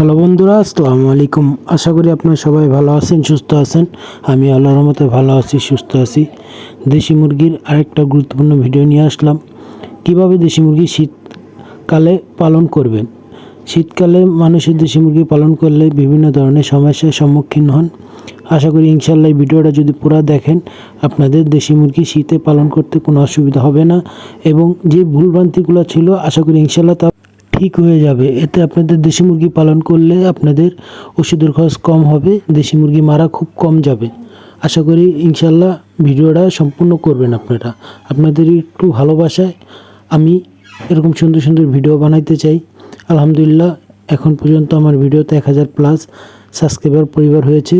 Hello বন্ধুরা, আসসালামু আলাইকুম। আশা করি আপনারা সবাই ভালো আছেন, সুস্থ আছেন। আমি আল্লাহর রহমতে ভালো আছি, সুস্থ আছি। দেশি মুরগির আরেকটা গুরুত্বপূর্ণ ভিডিও নিয়ে আসলাম। কিভাবে দেশি মুরগি শীতকালে পালন করবেন। শীতকালে মানুষের দেশি মুরগি পালন করলে বিভিন্ন ধরনের সমস্যার সম্মুখীন হন। আশা করি ইনশাল্লাহ এই ভিডিওটা যদি পুরো দেখেন, আপনাদের দেশি মুরগি শীতে পালন করতে কোনো অসুবিধা হবে না এবং যে ভুলভ্রান্তিগুলো ছিল আশা করি ইনশাল্লাহ তা ঠিক হয়ে যাবে। এতে আপনাদের দেশি মুরগি পালন করলে আপনাদের ওষুধের খরচ কম হবে, দেশি মুরগি মারা খুব কম যাবে। আশা করি ইনশাল্লাহ ভিডিওটা সম্পূর্ণ করবেন আপনারা। আপনাদের একটু ভালোবাসায় আমি এরকম সুন্দর সুন্দর ভিডিও বানাইতে চাই। আলহামদুলিল্লাহ এখন পর্যন্ত আমার ভিডিওতে 1000+ সাবস্ক্রাইবার পরিবার হয়েছে।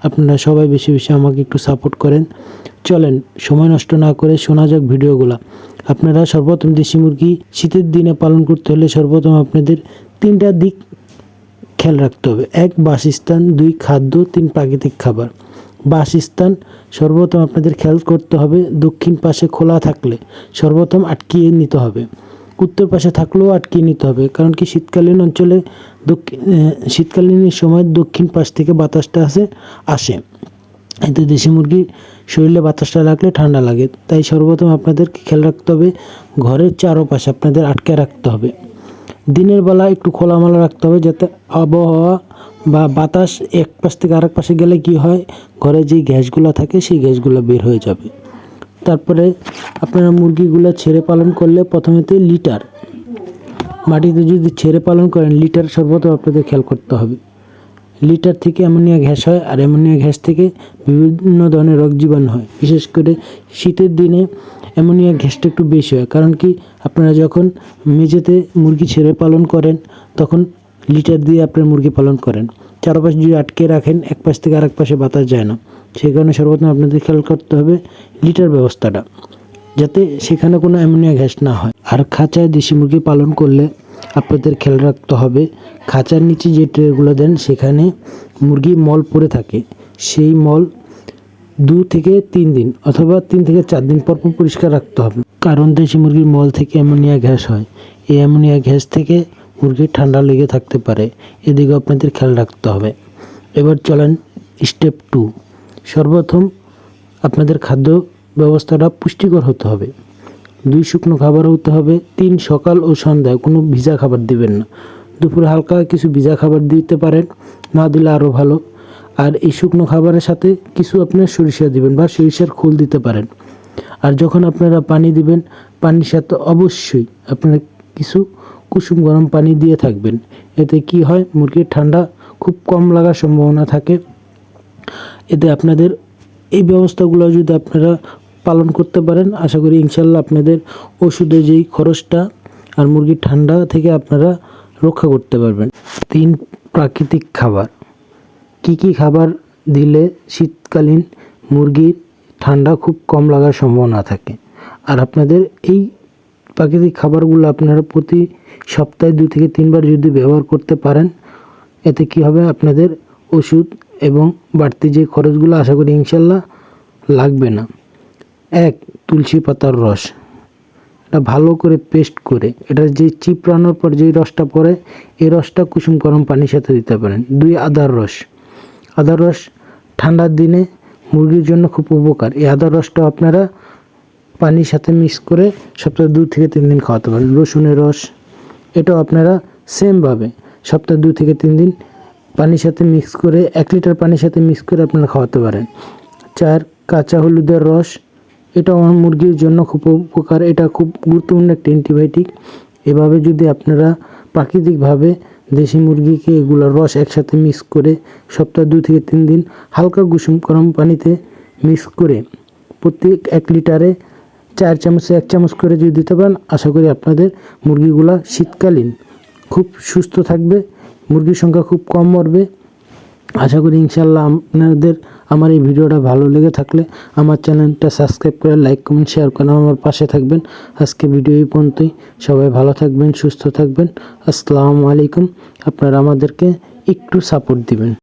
আপনারা সবাই বেশি বেশি আমাকে একটু সাপোর্ট করেন। চলেন সময় নষ্ট না করে শোনা যাক ভিডিওগুলো। আপনারা সর্বপ্রথম দেশি মুরগি শীতের দিনে পালন করতে হলে সর্বপ্রথম আপনাদের 3টা দিক খেয়াল রাখতে হবে। 1 বাসস্থান, 2 খাদ্য, 3 প্রাকৃতিক খাবার। বাসস্থান সর্বপ্রথম আপনাদের খেয়াল করতে হবে, দক্ষিণ পাশে খোলা থাকলে সর্বপ্রথম আটকিয়ে নিতে হবে। উত্তর পাশে থাকলেও আটকিয়ে নিতে হবে, কারণ কি শীতকালীন অঞ্চলে শীতকালীন সময় দক্ষিণ পাশ থেকে বাতাসটা আসে। এতে দেশি মুরগির শরীরে বাতাসটা লাগলে ঠান্ডা লাগে। তাই সর্বপ্রথম আপনাদেরকে খেয়াল রাখতে হবে ঘরের চারপাশে আপনাদের আটকে রাখতে হবে। দিনের বেলা একটু খোলামেলা রাখতে হবে, যাতে আবহাওয়া বা বাতাস এক পাশ থেকে আরেক পাশে গেলে কি হয়, ঘরে যে গ্যাসগুলো থাকে সেই গ্যাসগুলো বের হয়ে যাবে। তারপরে আপনারা মুরগিগুলো ছেড়ে পালন করলে প্রথমেতে লিটার, মাটিতে যদি ছেড়ে পালন করেন লিটার সর্বপ্রথম আপনাদের খেয়াল করতে হবে। লিটার থেকে অ্যামোনিয়া গ্যাস হয়, আর অ্যামোনিয়া গ্যাস থেকে বিভিন্ন ধরনের রোগ জীবাণু হয়। বিশেষ করে শীতের দিনে অ্যামোনিয়া গ্যাসটা একটু বেশি হয়, কারণ কি আপনারা যখন মেঝেতে মুরগি ছেড়ে পালন করেন তখন লিটার দিয়ে আপনার মুরগি পালন করেন। চারপাশে যদি আটকে রাখেন এক পাশ থেকে আরেক পাশে বাতাস যায় না। সেই কারণে সর্বপ্রথম আপনাদের খেয়াল করতে হবে লিটার ব্যবস্থাটা, যাতে সেখানে কোনো অ্যামোনিয়া গ্যাস না হয়। আর খাঁচায় দেশি মুরগি পালন করলে আপনাদের খেয়াল রাখতে হবে খাঁচার নিচে যে ট্রেগুলো দেন সেখানে মুরগি মল পড়ে থাকে। সেই মল 2 থেকে 3 দিন অথবা 3 থেকে 4 দিন পর পরিষ্কার রাখতে হবে, কারণ দেশি মুরগির মল থেকে অ্যামোনিয়া গ্যাস হয়। এই অ্যামোনিয়া গ্যাস থেকে মুরগির ঠান্ডা লেগে থাকতে পারে, এদিকে আপনাদের খেয়াল রাখতে হবে। এবার চলেন স্টেপ 2। সর্বপ্রথম আপনাদের খাদ্য ব্যবস্থাটা পুষ্টিকর হতে হবে। 2 শুকনো খাবার হতে হবে। 3 সকাল ও সন্ধ্যায় কোনো ভিজা খাবার দিবেন না। দুপুরে হালকা কিছু ভিজা খাবার দিতে পারেন, না দিলে আরও ভালো। আর এই শুকনো খাবারের সাথে কিছু আপনার সরিষা দিবেন বা সরিষার খোল দিতে পারেন। আর যখন আপনারা পানি দিবেন, পানির সাথে অবশ্যই আপনারা কিছু কুসুম গরম পানি দিয়ে থাকবেন। এতে কি হয়, মুরগির ঠান্ডা খুব কম লাগার সম্ভাবনা থাকে। এতে আপনাদের এই ব্যবস্থাগুলো যদি আপনারা পালন করতে পারেন, আশা করি ইনশাল্লাহ আপনাদের ওষুধের যেই খরচটা আর মুরগির ঠান্ডা থেকে আপনারা রক্ষা করতে পারবেন। 3 প্রাকৃতিক খাবার। কি কি খাবার দিলে শীতকালীন মুরগির ঠান্ডা খুব কম লাগার সম্ভাবনা থাকে। আর আপনাদের এই প্রাকৃতিক খাবারগুলো আপনারা প্রতি সপ্তাহে 2 থেকে 3 বার যদি ব্যবহার করতে পারেন, এতে কি হবে, আপনাদের ওষুধ এবং বাড়তি যে খরচগুলো আশা করি ইনশাল্লাহ লাগবে না। 1 তুলসী পাতার রস, এটা ভালো করে পেস্ট করে এটা যে চিপড়ানোর পর যেই রসটা পড়ে এই রসটা কুসুম গরম পানির সাথে দিতে পারেন। 2 আদার রস। আদার রস ঠান্ডার দিনে মুরগির জন্য খুব উপকার। এই আদার রসটা আপনারা পানির সাথে মিক্স করে সপ্তাহে 2 থেকে 3 দিন খাওয়াতে পারেন। রসুনের রস, এটাও আপনারা সেমভাবে সপ্তাহে 2 থেকে 3 দিন পানির সাথে মিক্স করে 1 লিটার পানির সাথে মিক্স করে আপনারা খাওয়াতে পারেন। 4 কাঁচা হলুদের রস, এটা আমার মুরগির জন্য খুব উপকার। এটা খুব গুরুত্বপূর্ণ একটা অ্যান্টিবায়োটিক। এভাবে যদি আপনারা প্রাকৃতিকভাবে দেশি মুরগিকে এগুলোর রস একসাথে মিক্স করে সপ্তাহে 2 থেকে 3 দিন হালকা কুসুম গরম পানিতে মিক্স করে প্রত্যেক 1 লিটারে 4 চামচে 1 চামচ করে যদি দিতে পারেন, আশা করি আপনাদের মুরগিগুলা শীতকালীন খুব সুস্থ থাকবে, মুরগির সংখ্যা খুব কম মরবে। আশা করি ইনশাল্লাহ আপনাদের আমার এই ভিডিওটা ভালো লেগে থাকলে আমার চ্যানেলটা সাবস্ক্রাইব করে লাইক কমেন্ট শেয়ার করে আমার পাশে থাকবেন। আজকে ভিডিও এই পর্যন্তই। সবাই ভালো থাকবেন, সুস্থ থাকবেন। আসসালামু আলাইকুম। আপনারা আমাদেরকে একটু সাপোর্ট দিবেন।